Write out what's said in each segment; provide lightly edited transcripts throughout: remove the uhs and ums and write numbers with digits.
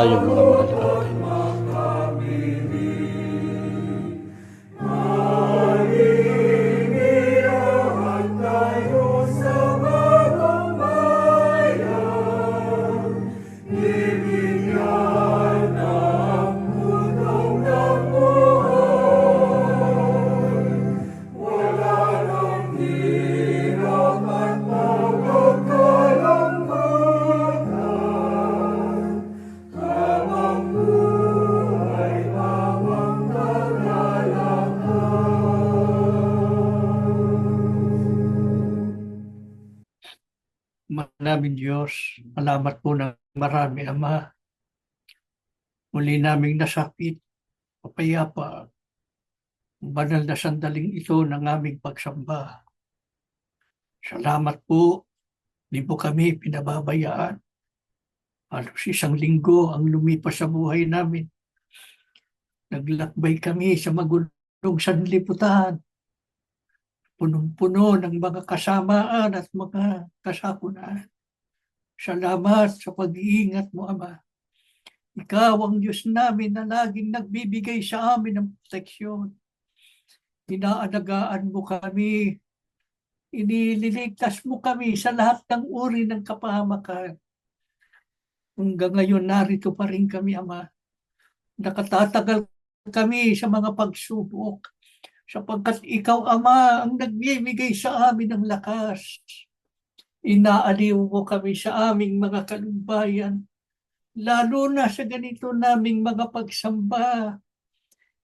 tayo mga mahal na kapatid. Manaming Diyos, salamat po ng marami, Ama. Muli naming nasapit, papayapa, ang banal na sandaling ito ng aming pagsamba. Salamat po, di po kami pinababayaan. Halos isang linggo ang lumipas sa buhay namin. Naglakbay kami sa magulong sanlibutan. Punong-puno ng mga kasamaan at mga kasapunan. Salamat sa pag-iingat mo, Ama. Ikaw ang Diyos namin na laging nagbibigay sa amin ng proteksyon. Inaalagaan mo kami. Inililigtas mo kami sa lahat ng uri ng kapahamakan. Hanggang ngayon narito pa rin kami, Ama. Nakatatagal kami sa mga pagsubok. Sapagkat ikaw, Ama, ang nagbibigay sa amin ng lakas. Inaaliw mo kami sa aming mga kalumbayan, lalo na sa ganito naming mga pagsamba.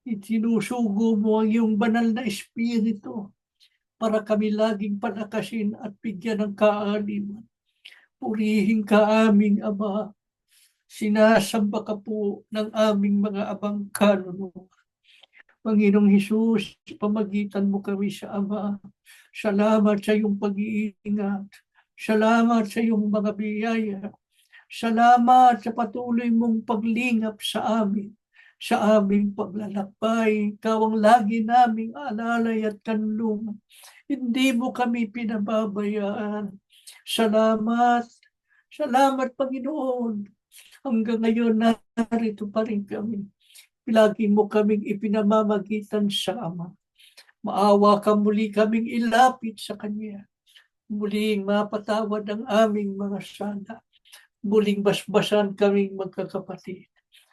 Itinusugo mo ang iyong banal na espiritu para kami laging palakasin at bigyan ng kaaliman. Purihin ka aming Ama. Sinasamba ka po ng aming mga abang kaluluwa. Panginoong Hesus, pamagitan mo kami sa Ama. Salamat sa iyong pag-iingat. Salamat sa iyong mga biyaya. Salamat sa patuloy mong paglingap sa amin. Sa aming paglalakbay, ikaw ang lagi naming alalay at kanlungan. Hindi mo kami pinababayaan. Salamat. Salamat, Panginoon. Hanggang ngayon, narito pa rin kami. Lagi mo kaming ipinamamagitan sa Ama. Maawa ka muli kaming ilapit sa Kanya. Muling mapatawad ang aming mga sala. Muling basbasan kaming magkakapatid.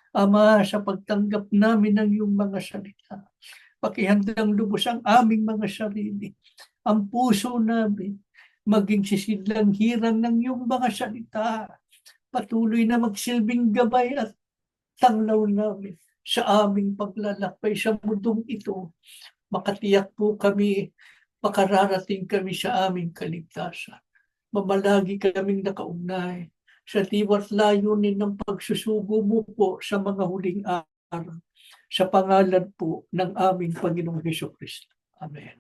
Ama, sa pagtanggap namin ng iyong mga salita, pakihandang lubos ang aming mga sarili, ang puso namin, maging sisidlang hirang ng iyong mga salita. Patuloy na magsilbing gabay at tanglaw namin sa aming paglalakbay sa mundong ito. Makatiyak po kami, makararating kami sa aming kaligtasan. Mamalagi kaming nakaugnay sa diwa't layunin ng pagsusugo mo po sa mga huling araw. Sa pangalan po ng aming Panginoong Hesus-Kristo. Amen.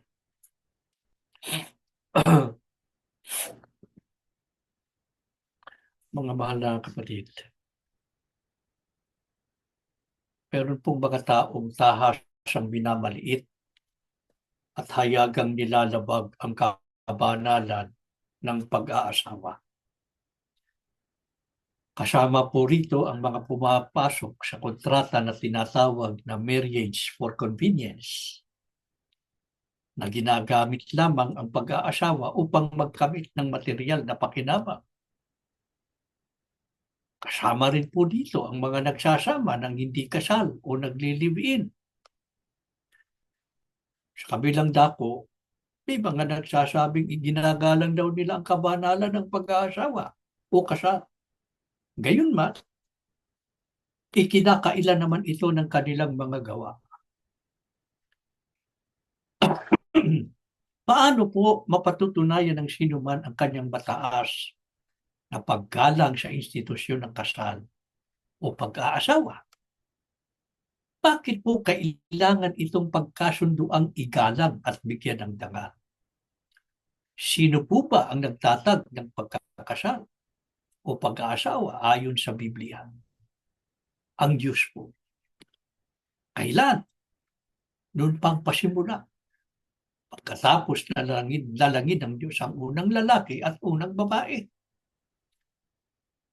Mga mahal na kapatid, meron pong mga taong tahasang minamaliit at hayagang nilalabag ang kabanalan ng pag-aasawa. Kasama po rito ang mga pumapasok sa kontrata na tinatawag na marriage for convenience, na ginagamit lamang ang pag-aasawa upang magkamit ng material na pakinabang. Kasama rin po dito ang mga nagsasama ng hindi kasal o nagli-live-in. Sa kabilang dako, may mga nagsasabing iginagalang daw nila ang kabanalan ng pag-aasawa o kasal. Gayunman, ikinakaila naman ito ng kanilang mga gawa. Paano po mapatutunayan ng sinuman ang kanyang mataas na paggalang sa institusyon ng kasal o pag-aasawa? Bakit po kailangan itong pagkasunduang igalang at bigyan ng dangal? Sino po ba ang nagtatag ng pagkakasal o pag-aasawa ayon sa Biblia? Ang Diyos po. Kailan? Noon pang pasimula. Pagkatapos nalangin ng Diyos ang unang lalaki at unang babae.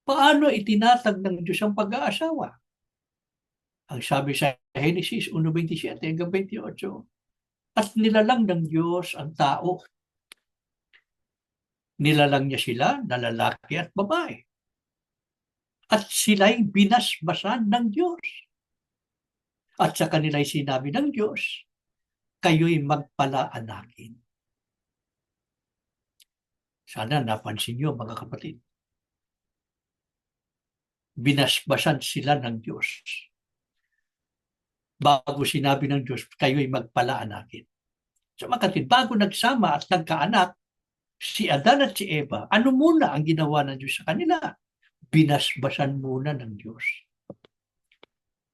Paano itinatag ng Diyos ang pag-aasawa? Ang sabi sa Genesis 1:27 hanggang 28, at nilalang ng Diyos ang tao. Nilalang niya sila na lalaki at babae. At sila'y binasbasan ng Diyos. At sa kanila'y sinabi ng Diyos, kayo'y magpalaanakin. Sana napansin niyo, mga kapatid. Binasbasan sila ng Diyos. Bago sinabi ng Diyos, kayo'y magpalaanakin. So mga kapatid, bago nagsama at nagkaanak, si Adan at si Eva, ano muna ang ginawa ng Diyos sa kanila? Binasbasan muna ng Diyos.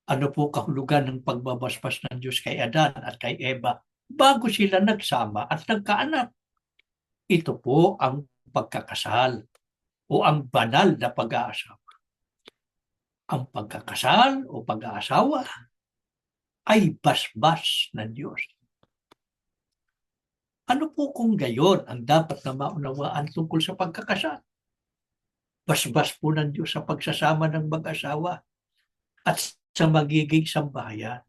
Ano po kahulugan ng pagbabasbas ng Diyos kay Adan at kay Eva bago sila nagsama at nagkaanak? Ito po ang pagkakasal o ang banal na pag-aasawa. Ang pagkakasal o pag-aasawa ay basbas ng Diyos. Ano po kung gayon ang dapat na maunawaan tungkol sa pagkakasal? Basbas po ng Diyos sa pagsasama ng mag-asawa at sa magiging sambahayan.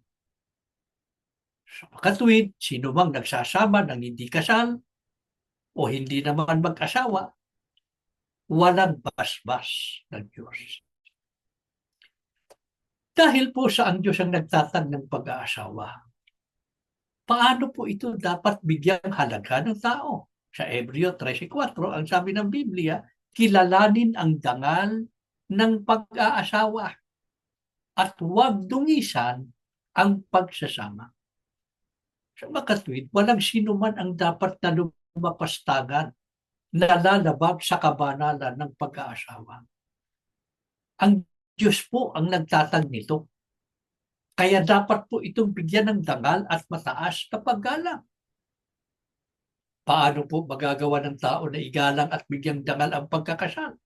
Sa makatuwid, sino mang nagsasama ng hindi kasal o hindi naman mag-asawa, walang basbas ng Diyos. Dahil po sa ang Diyos ang nagtatag ng pag-aasawa, paano po ito dapat bigyang halaga ng tao? Sa Hebreo 13:4, ang sabi ng Biblia, kilalanin ang dangal ng pag-aasawa at huwag dungisan ang pagsasama. Sa makatwid, walang sino man ang dapat na lumapastangan na lalabag sa kabanalan ng pag-aasawa. Ang Diyos po ang nagtatag nito. Kaya dapat po itong bigyan ng dangal at mataas na paggalang. Paano po magagawa ng tao na igalang at bigyang dangal ang pagkakasal?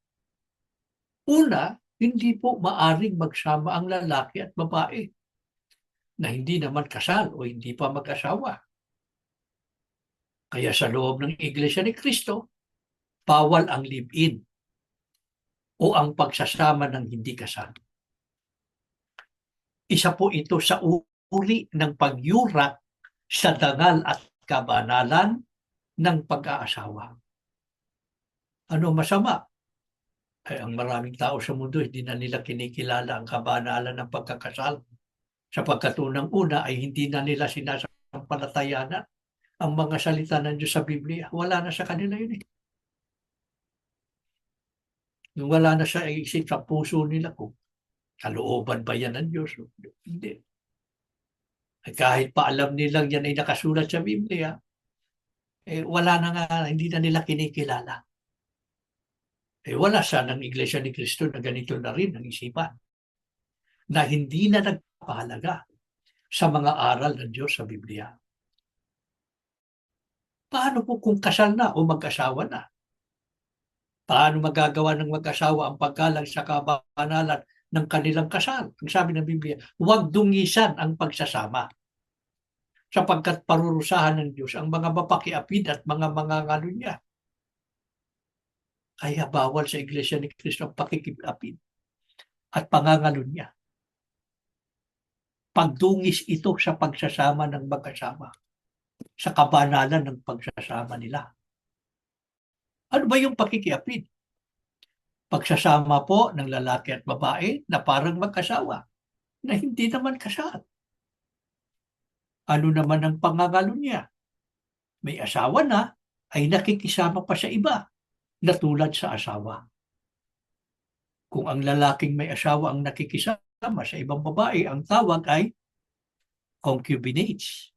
Una, hindi po maaring magsama ang lalaki at babae na hindi naman kasal o hindi pa mag-asawa. Kaya sa loob ng Iglesia ni Cristo, bawal ang live-in o ang pagsasama ng hindi kasal. Isa po ito sa uri ng pagyurak sa dangal at kabanalan ng pag-aasawa. Ano masama? Ay, ang maraming tao sa mundo, hindi na nila kinikilala ang kabanalan ng pagkakasal. Sapagkat unang-una ay hindi na nila sinasampalatayanan ang mga salita ng Diyos sa Biblia. Wala na sa kanila yun eh. Wala na sa isip, sa puso nila kung kalooban ba yan ng Diyos. Hindi. Ay kahit pa alam nilang yan ay nakasulat sa Biblia, eh wala na nga, hindi na nila kinikilala. Eh wala sanang Iglesia ni Cristo na ganito na rin ang isipan. Na hindi na nagpahalaga sa mga aral ng Diyos sa Biblia. Paano po kung kasal na o mag-asawa na? Paano magagawa ng mag-asawa ang paggalang sa kabanalan ng kanilang kasal? Ang sabi ng Biblia, huwag dungisan ang pagsasama. Sapagkat parurusahan ng Diyos ang mga mapakiapid at mga mangangalunya. Kaya bawal sa Iglesia ni Cristo ang pakikipapid at pangangalunya. Pagdungis ito sa pagsasama ng mag-asawa, sa kabanalan ng pagsasama nila. Ano ba yung pakikiapid? Pagsasama po ng lalaki at babae na parang mag-asawa, na hindi naman kasal. Ano naman ang pangangalunya? May asawa na, ay nakikisama pa sa iba, na tulad sa asawa. Kung ang lalaking may asawa ang nakikisama sa ibang babae, ang tawag ay concubinage.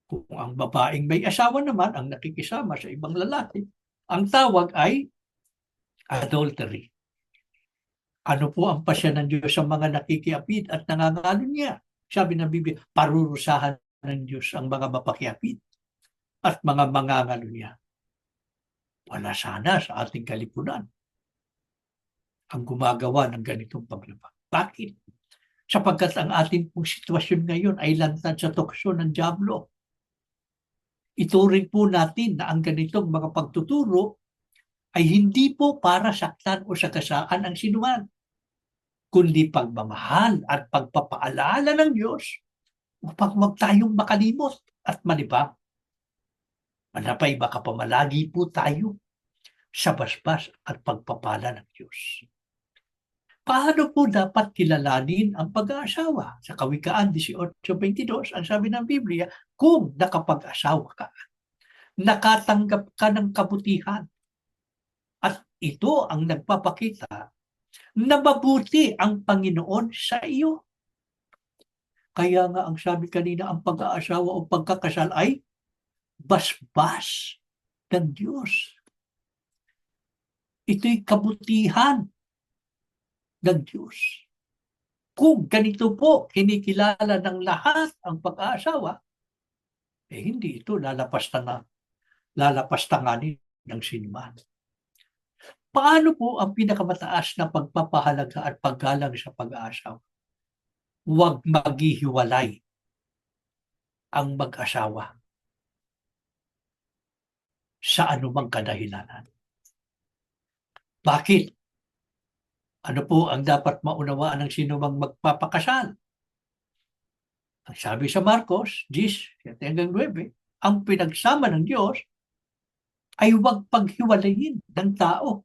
Kung ang babaeng may asawa naman ang nakikisama sa ibang lalaki, ang tawag ay adultery. Ano po ang pasya ng Diyos sa mga nakikiapid at nangangalunya? Sabi ng Biblia, parurusahan ng Diyos ang mga mapakiapid at mga mangangalunya. Wala sana sa ating kalipunan ang gumagawa ng ganitong paglabag. Bakit? Sapagkat ang ating pong sitwasyon ngayon ay lantad sa tukso ng dyablo. Ituring po natin na ang ganitong mga pagtuturo ay hindi po para saktan o sagasaan ang sinuman, kundi pagmamahal at pagpapaalala ng Diyos upang huwag tayong makalimot at malibang. Manapay baka pamalagi po tayo sa basbas at pagpapala ng Diyos. Paano po dapat kilalanin ang pag-aasawa? Sa Kawikaan 18:22, ang sabi ng Biblia, kung nakapag-asawa ka, nakatanggap ka ng kabutihan, at ito ang nagpapakita na mabuti ang Panginoon sa iyo. Kaya nga ang sabi kanina, ang pag-aasawa o pagkakasal ay basbas ng Diyos. Ito'y kabutihan ng Diyos. Kung ganito po kinikilala ng lahat ang pag-aasawa, hindi ito lalapastanganin ng sinuman. Paano po ang pinakamataas na pagpapahalaga at paggalang sa pag-aasawa? Huwag maghihiwalay ang mag-asawa sa anumang kadahilanan. Bakit? Ano po ang dapat maunawaan ng sinumang magpapakasal? Ang sabi sa Marcos 10:7, ang pinagsama ng Diyos ay huwag paghiwalayin ng tao.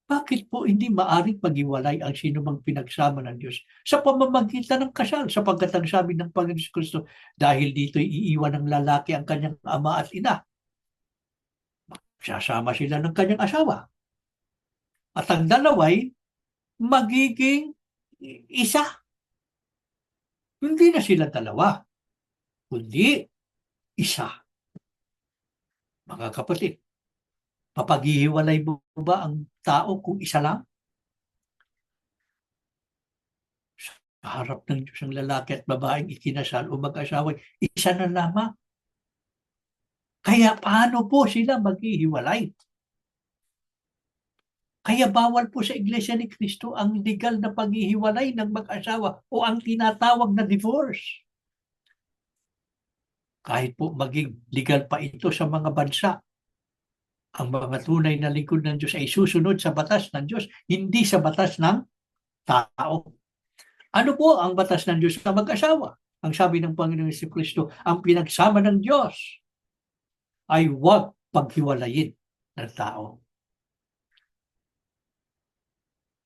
Bakit po hindi maaring paghiwalay ang sinumang pinagsama ng Diyos sa pamamagitan ng kasal? Sapagkat ang sabi ng Panginoon Kristo, dahil dito'y iiwan ng lalaki ang kanyang ama at ina, sasama sila ng kanyang asawa. At ang dalaway magiging isa. Hindi na sila dalawa, kundi isa. Mga kapatid, papaghihiwalay mo ba ang tao kung isa lang? Sa harap ng Diyos ang lalaki at babaeng ikinasal o mag-asawa, isa na lamang. Kaya paano po sila maghihiwalay? Kaya bawal po sa Iglesia ni Cristo ang legal na paghihiwalay ng mag-asawa o ang tinatawag na divorce. Kahit po maging legal pa ito sa mga bansa, ang mga tunay na lingkod ng Diyos ay susunod sa batas ng Diyos, hindi sa batas ng tao. Ano po ang batas ng Diyos sa mag-asawa? Ang sabi ng Panginoon si Kristo, ang pinagsama ng Diyos ay huwag paghiwalayin ng tao.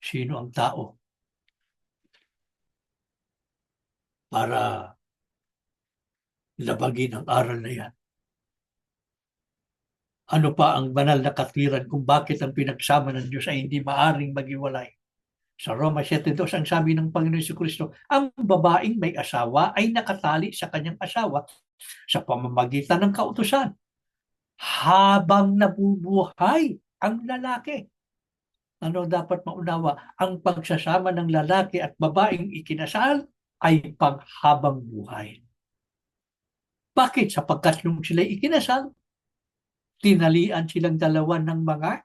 Sino ang tao? Para labagin ang aral na yan. Ano pa ang banal na katiran kung bakit ang pinagsama ng Diyos ay hindi maaring maghiwalay? Sa Roma 7:2, ang sabi ng Panginoon si Kristo, ang babaeng may asawa ay nakatali sa kanyang asawa sa pamamagitan ng kautusan habang nabubuhay ang lalaki. Ano dapat maunawa? Ang pagsasama ng lalaki at babaeng ikinasal ay panghabang buhay. Bakit? Sapagkat nung sila ikinasal, tinalian silang dalawa ng mga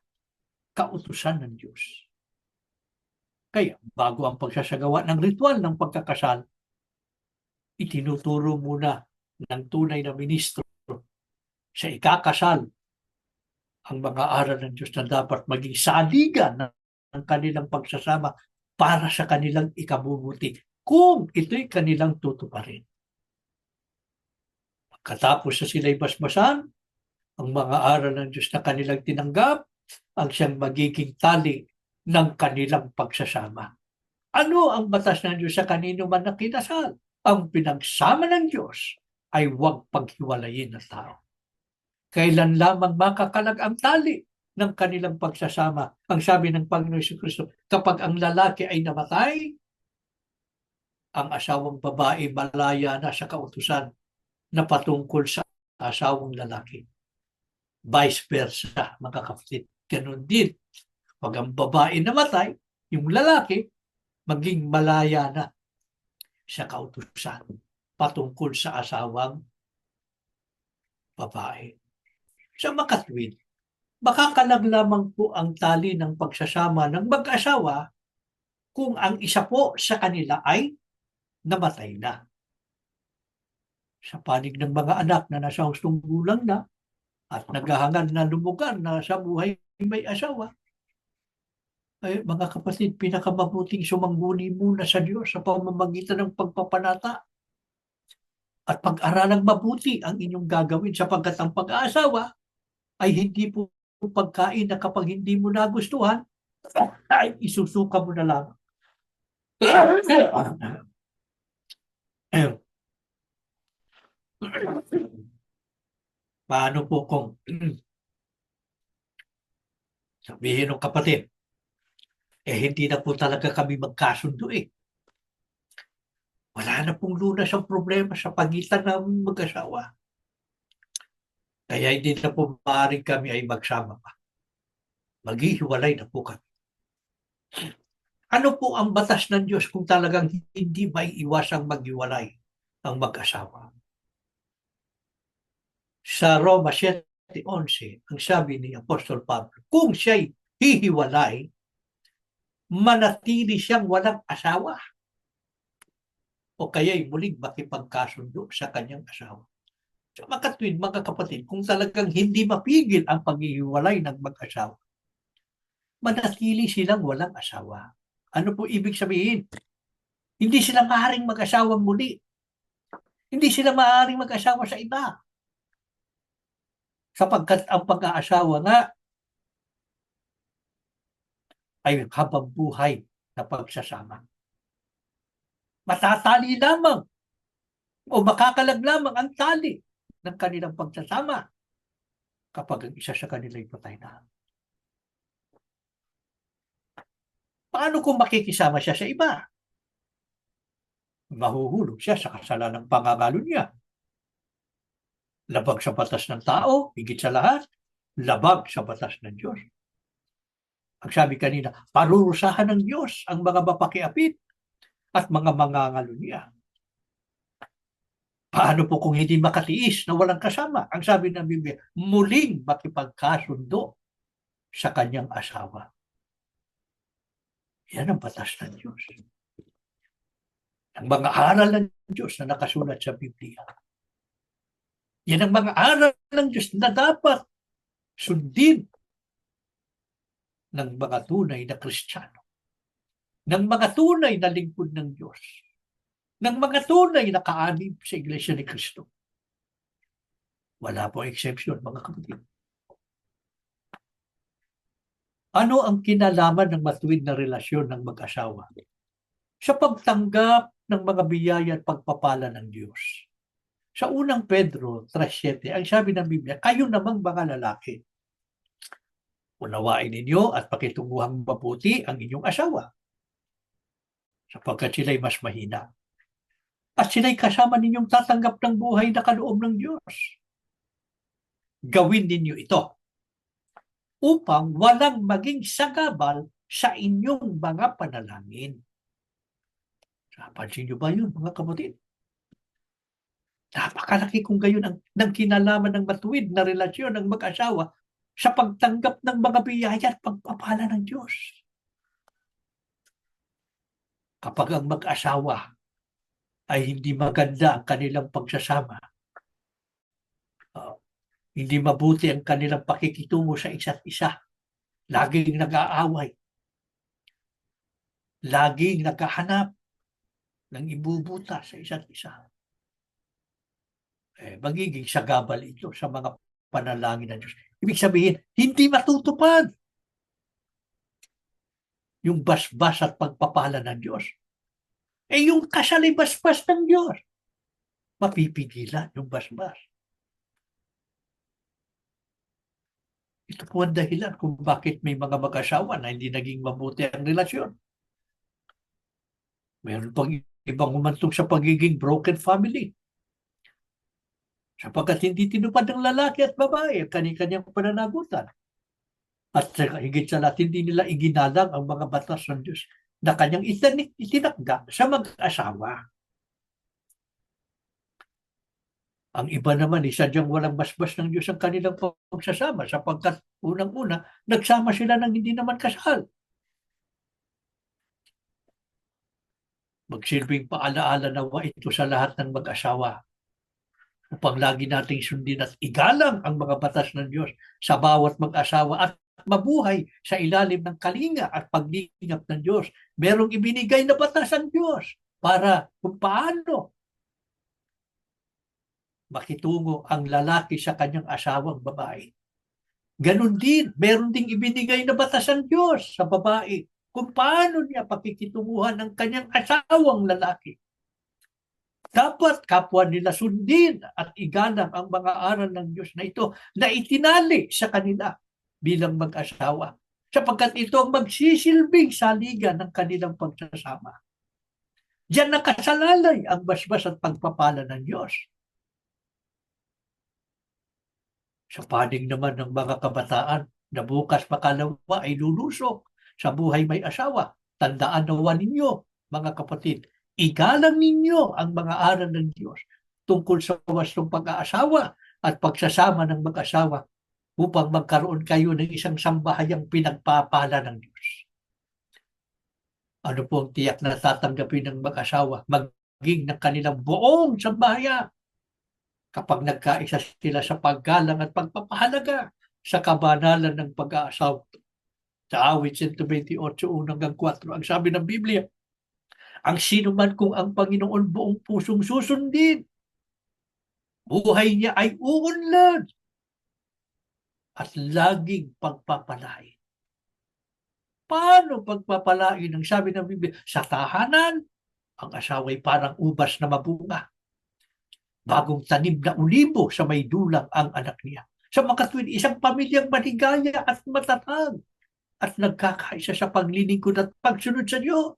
kautusan ng Diyos. Kaya bago ang pagsasagawa ng ritual ng pagkakasal, itinuturo muna ng tunay na ministro sa ikakasal ang mga aral ng Diyos na dapat maging saligan ng kanilang pagsasama para sa kanilang ikabubuti kung ito'y kanilang tutuparin. Pagkatapos na sila'y basbasan, ang mga aral ng Diyos na kanilang tinanggap ang siyang magiging tali ng kanilang pagsasama. Ano ang batas ng Diyos sa kanino man na kinasal? Ang pinagsama ng Diyos ay huwag paghiwalayin ng tao. Kailan lamang makakalag ang tali ng kanilang pagsasama? Ang sabi ng Panginoon si Kristo, kapag ang lalaki ay namatay, ang asawang babae malaya na sa kautusan na patungkol sa asawang lalaki. Vice versa, mga kapatid. Ganun din. Pag ang babae namatay, yung lalaki, maging malaya na sa kautusan patungkol sa asawang babae. Sa makatwid, makakalag lamang po ang tali ng pagsasama ng mag-asawa kung ang isa po sa kanila ay namatay na. Sa panig ng mga anak na nasa hustong gulang na, at naghahangad na lumugar na sa buhay may asawa, ay mga kapatid, pinakamabuting sumangguni muna sa Diyos sa pamamagitan ng pagpapanata at pag-aralang mabuti ang inyong gagawin sapagkat ang pag-aasawa ay hindi po pagkain na kapag hindi mo nagustuhan, ay isusuka mo na lang. Paano po kung sabihin ng kapatid, hindi na po talaga kami magkasundo eh. Wala na pong lunas ang problema sa pagitan ng mag-asawa. Kaya hindi na po maaaring kami ay magsama pa. Maghihiwalay na po kami. Ano po ang batas ng Diyos kung talagang hindi may iwasang maghiwalay ang mag-asawa? Sa Roma 7:11, ang sabi ni Apostol Pablo, kung siya'y hihiwalay, manatili siyang walang asawa o kaya'y muling makipagkasundo sa kanyang asawa. So, mga twin, mga kapatid, kung talagang hindi mapigil ang paghihiwalay ng mag-asawa, manatili silang walang asawa. Ano po ibig sabihin? Hindi sila maaaring mag-asawang muli. Hindi sila maaaring mag-asawa sa iba. Sapagkat ang pag-aasawa nga ay habang buhay na pagsasama. Matatali lamang o makakalag lamang ang tali ng kanilang pagsasama kapag ang isa sa kanila ay patay na. Paano kung makikisama siya sa iba? Mahuhulog siya sa kasalanang pangangalo niya. Labag sa batas ng tao, higit sa lahat, labag sa batas ng Diyos. Ang sabi kanina, parurusahan ng Diyos ang mga mapakiapit at mga mangangalo niya. Paano po kung hindi makatiis na walang kasama? Ang sabi ng Biblia, muling makipagkasundo sa kanyang asawa. Yan ang batas ng Diyos. Ang mga aral ng Diyos na nakasulat sa Biblia. Yan ang mga aral ng Diyos na dapat sundin ng mga tunay na Kristiyano, ng mga tunay na lingkod ng Diyos, ng mga tunay na kaanib sa Iglesia ni Cristo. Wala po exception, mga kapatid. Ano ang kinalaman ng matuwid na relasyon ng mag-asawa sa pagtanggap ng mga biyaya at pagpapala ng Diyos? Sa unang Pedro 3:7, ang sabi ng Biblia, kayo namang mga lalaki, unawain ninyo at pakitunguhang mabuti ang inyong asawa sapagkat sila'y mas mahina. At sila'y kasama ninyong tatanggap ng buhay na kaloob ng Diyos. Gawin ninyo ito upang walang maging sagabal sa inyong mga panalangin. Napansin niyo ba yun, mga kapatid? Napakalaki kung gayon ng kinalaman ng matuwid na relasyon ng mag-asawa sa pagtanggap ng mga biyaya at pagpapala ng Diyos. Kapag ang mag-asawa ay hindi maganda ang kanilang pagsasama, hindi mabuti ang kanilang pakikitungo sa isa't isa, laging nag-aaway, laging naghahanap ng ibubuta sa isa't isa, magiging sagabal ito sa mga panalangin ng Diyos. Ibig sabihin, hindi matutupad yung basbas at pagpapala ng Diyos. Yung kasal ay basbas ng Diyos. Mapipigilan yung basbas. Ito po ang dahilan kung bakit may mga mag-asawa na hindi naging mabuti ang relasyon. Mayroon pang ibang humantong sa pagiging broken family. Sapagkat hindi tinupad ng lalaki at babae ang kanyang pananagutan. At higit sa lahat, hindi nila iginalang ang mga batas ng Diyos na kanyang itinakda sa mag-asawa. Ang iba naman, sadyang walang basbas ng Diyos ang kanilang pagsasama sapagkat unang-una, nagsama sila ng hindi naman kasal. Magsilbing paalaala nawa ito sa lahat ng mag-asawa upang lagi nating sundin at igalang ang mga batas ng Diyos sa bawat mag-asawa at mabuhay sa ilalim ng kalinga at paglingap ng Diyos. Merong ibinigay na batas ang Diyos para kung paano makitungo ang lalaki sa kanyang asawang babae. Ganon din, meron ding ibinigay na batas ang Diyos sa babae kung paano niya pakikitunguhan ng kanyang asawang lalaki. Dapat kapwa nila sundin at igalang ang mga aral ng Diyos na ito na itinali sa kanila bilang mag-asawa, sapagkat ito ang magsisilbing saligan ng kanilang pagsasama. Diyan nakasalalay ang basbas at pagpapala ng Diyos. Sa panig naman ng mga kabataan na bukas makalawa ay lulusok sa buhay may asawa, tandaan nawa ninyo, mga kapatid, igalang ninyo ang mga aral ng Diyos tungkol sa wastong pag-aasawa at pagsasama ng mag-asawa upang magkaroon kayo ng isang sambahayang pinagpapala ng Diyos. Ano po ang tiyak na tatanggapin ng mag-asawa maging ng kanilang buong sambahayan kapag nagkaisa sila sa paggalang at pagpapahalaga sa kabanalan ng pag-aasawa. Sa awit 128, 1-4, ang sabi ng Biblia, ang sino man kung ang Panginoon buong pusong susundin, buhay niya ay uunlad at laging pagpapalain. Paano pagpapalain? Ang sabi ng Biblia, sa tahanan, ang asawa ay parang ubas na mabunga. Bagong tanim na ulibo sa may dulang ang anak niya. Sa makatwid, isang pamilyang maligaya at matatag at nagkakaisa sa paglilingkod at pagsunod sa Diyos.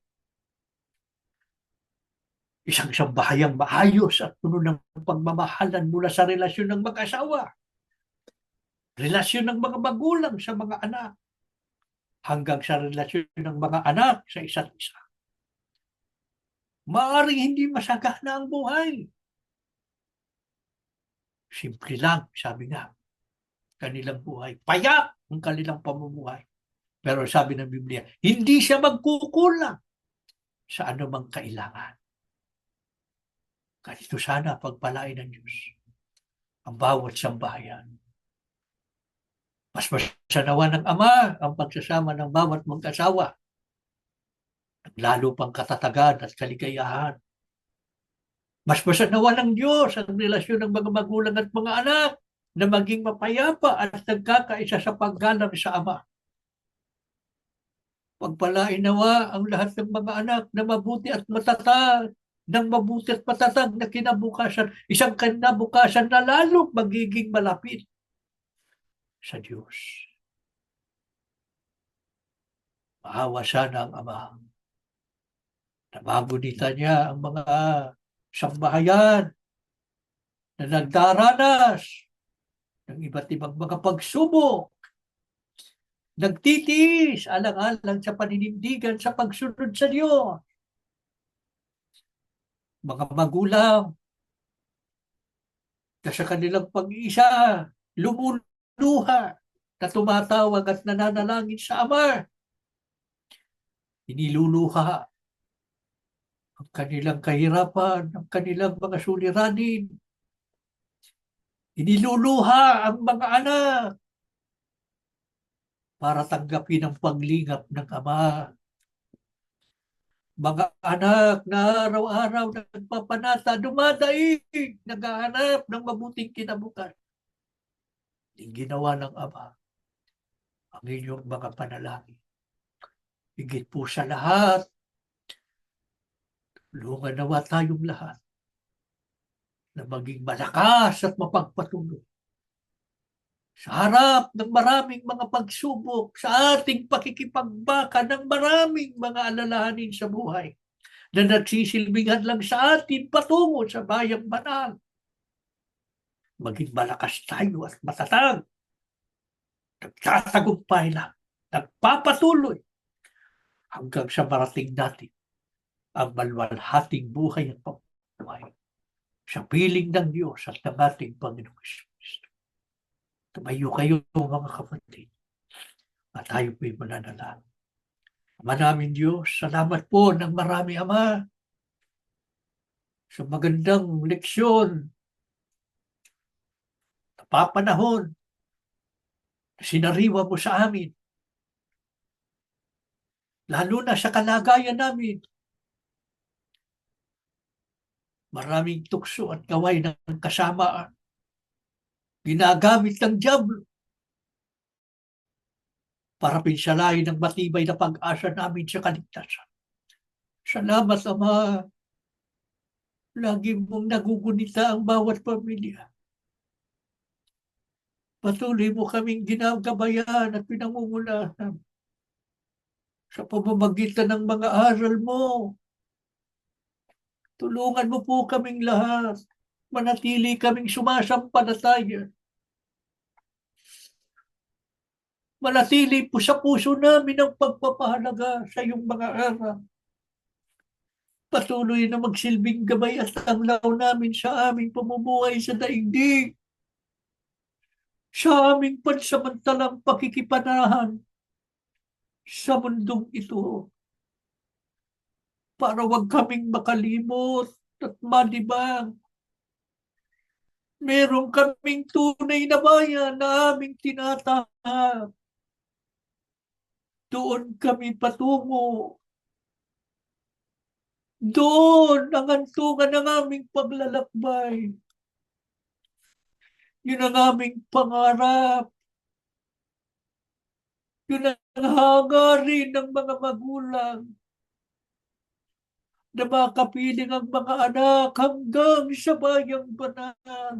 Isang sambahayang maayos at puno ng pagmamahalan mula sa relasyon ng mag-asawa, relasyon ng mga magulang sa mga anak, hanggang sa relasyon ng mga anak sa isa't isa. Maaaring hindi masagana ang buhay. Simple lang, sabi nga, kanilang buhay. Payak ang kanilang pamumuhay. Pero sabi ng Biblia, hindi siya magkukulang sa anumang kailangan. Ganito sana pagpalain ng Diyos ang bawat sambahayan. Mas masanawa ng Ama ang pagsasama ng bawat mag-asawa. Lalo pang katatagan at kaligayahan. Mas masanawa ng Diyos ang relasyon ng mga magulang at mga anak na maging mapayapa at nagkakaisa sa paggalang sa Ama. Pagpalain nawa ang lahat ng mga anak na mabuti at matatag, ng mabuti at matatag na kinabukasan, isang kinabukasan na lalong magiging malapit sa Diyos. Maawa sana ang Ama na magunita niya ang mga sambahayan na nagdaranas ng iba't ibang mga pagsubok, nagtitiis alang-alang sa paninindigan sa pagsunod sa Diyos. Mga magulang na sa kanilang pag-iisa, lumuluha na tumatawag at nananalangin sa Ama. Iniluluha ang kanilang kahirapan, ang kanilang mga suliranin. Iniluluha ang mga anak para tanggapin ang paglingap ng Ama. Mga anak na araw-araw nagpapanata, dumadaig, naghahanap ng mabuting kinabukasan. Yung ginawa ng Ama ang inyong mga panalangin. Higit po sa lahat, tulungan nawa tayong lahat na maging malakas at mapagpatuloy sa harap ng maraming mga pagsubok sa ating pakikipagbaka ng maraming mga alalahanin sa buhay na nagsisilbingan lang sa atin patungo sa bayang banal. Maging malakas tayo at matatag. Nagtatagumpay lang, nagpapatuloy hanggang sa marating natin ang maluwalhating buhay at pamumuhay sa piling ng Diyos at ng ating Panginoong Kristo. Tumayo kayo mga kapatid at tayo po'y mananalangin. Ama namin Diyos, salamat po ng marami Ama sa magandang leksyon napapanahon, sinariwa mo sa amin, lalo na sa kalagayan namin. Maraming tukso at gaway ng kasamaan. Ginagamit ng diablo para pinsalain ang matibay na pag-asa namin sa kaligtasan. Salamat, Ama. Lagi mong nagugunita ang bawat pamilya. Patuloy mo kaming ginagabayan at pinangungunahan sa pamamagitan ng mga aral mo. Tulungan mo po kaming lahat. Manatili kaming sumasampalataya. Manatili po sa puso namin ang pagpapahalaga sa iyong mga aral. Patuloy na magsilbing gabay at tanglaw namin sa aming pamumuhay sa daigdig. Sa aming pansamantalang pakikipanahan sa mundong ito. Para wag kaming makalimot at malibang. Meron kaming tunay na bayan na aming tinatahak. Doon kami patungo. Doon ang hantungan ng aming paglalakbay. Yun ang aming pangarap. Yun ang hangarin ng mga magulang na makapiling ang mga anak hanggang sa bayang banal.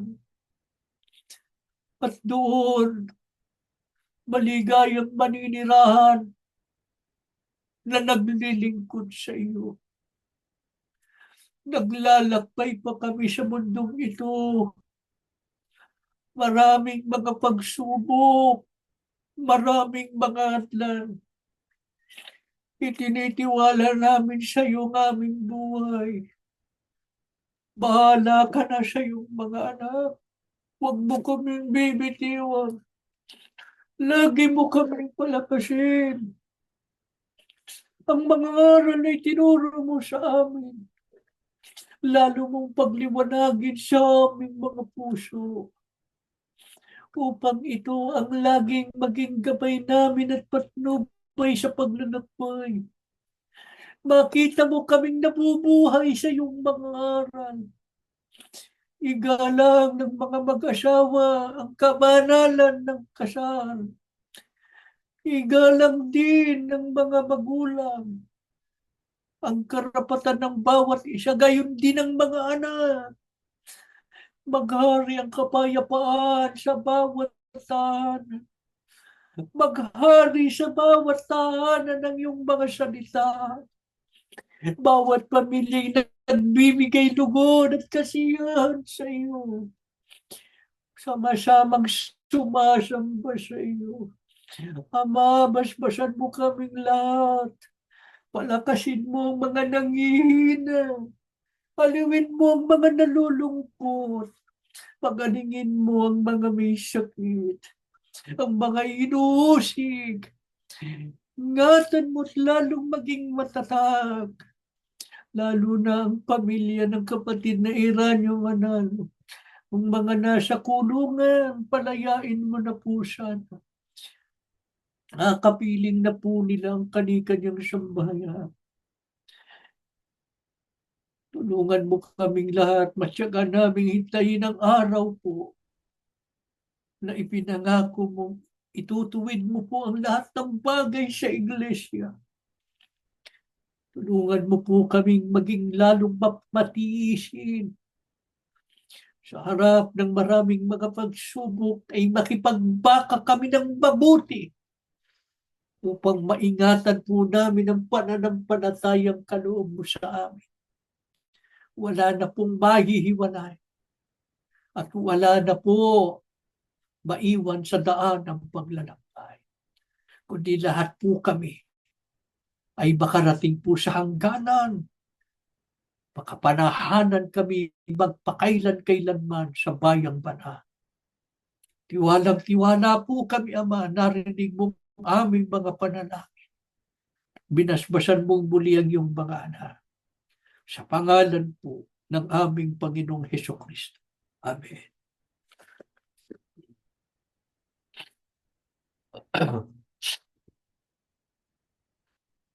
At doon, maligayang maninirahan na naglilingkod sa iyo. Naglalakbay pa kami sa mundong ito. Maraming mga pagsubok, maraming mga atlan. Itinitiwala namin sa iyo ang aming buhay. Bahala ka na sa iyong mga anak. Huwag mo kaming bibitiwan. Lagi mo kaming palakasin. Ang mga aral ay tinuro mo sa amin. Lalo mong pagliwanagin sa aming mga puso. Upang ito ang laging maging gabay namin at patnubay sa paglalakbay. Makita mo kaming nabubuhay sa iyong mga aral. Igalang ng mga mag-asawa ang kabanalan ng kasal. Igalang din ng mga magulang ang karapatan ng bawat isa, gayon din ng mga anak. Maghari ang kapayapaan sa bawat tahanan. Maghari sa bawat tahanan ng iyong mga salita. Bawat pamilyang nagbibigay lugod at kasiyahan sa iyo. Sama-samang sumasamba sa iyo. Ama, basbasan mo kaming lahat. Palakasin mo ang mga nanghihina. Aliwin mo ang mga nalulungkot. Pagalingin mo ang mga may sakit. Ang mga inuusig. Ingatan mo't lalong maging matatag. Lalo na ang pamilya ng kapatid na Iranyo Manalo. Ang mga nasa kulungan, palayain mo na po sana. Kapiling na po nila ang kani-kanyang sambahayan. Tulungan mo kaming lahat, matyaga naming hintayin ang araw po na ipinangako mo, itutuwid mo po ang lahat ng bagay sa iglesia. Tulungan mo po kaming maging lalong matiisin. Sa harap ng maraming mga pagsubok ay makipagbaka kami ng mabuti upang maingatan po namin ang pananampalatayang kaloob mo sa amin. Wala na pong mahihiwalay at wala na po maiwan sa daan ng paglalakbay. Kundi lahat po kami ay makarating po sa hangganan. Makapanahanan kami magpakailan-kailanman sa bayang banal. Tiwalang-tiwala po kami, Ama, narinig mo aming mga panalangin. Binasbasan mong muli ang iyong mga anak. Sa pangalan po ng aming Panginoong Hesukristo. Amen.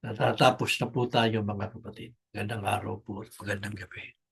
Natatapos na po tayo mga kapatid. Magandang araw po at magandang gabi.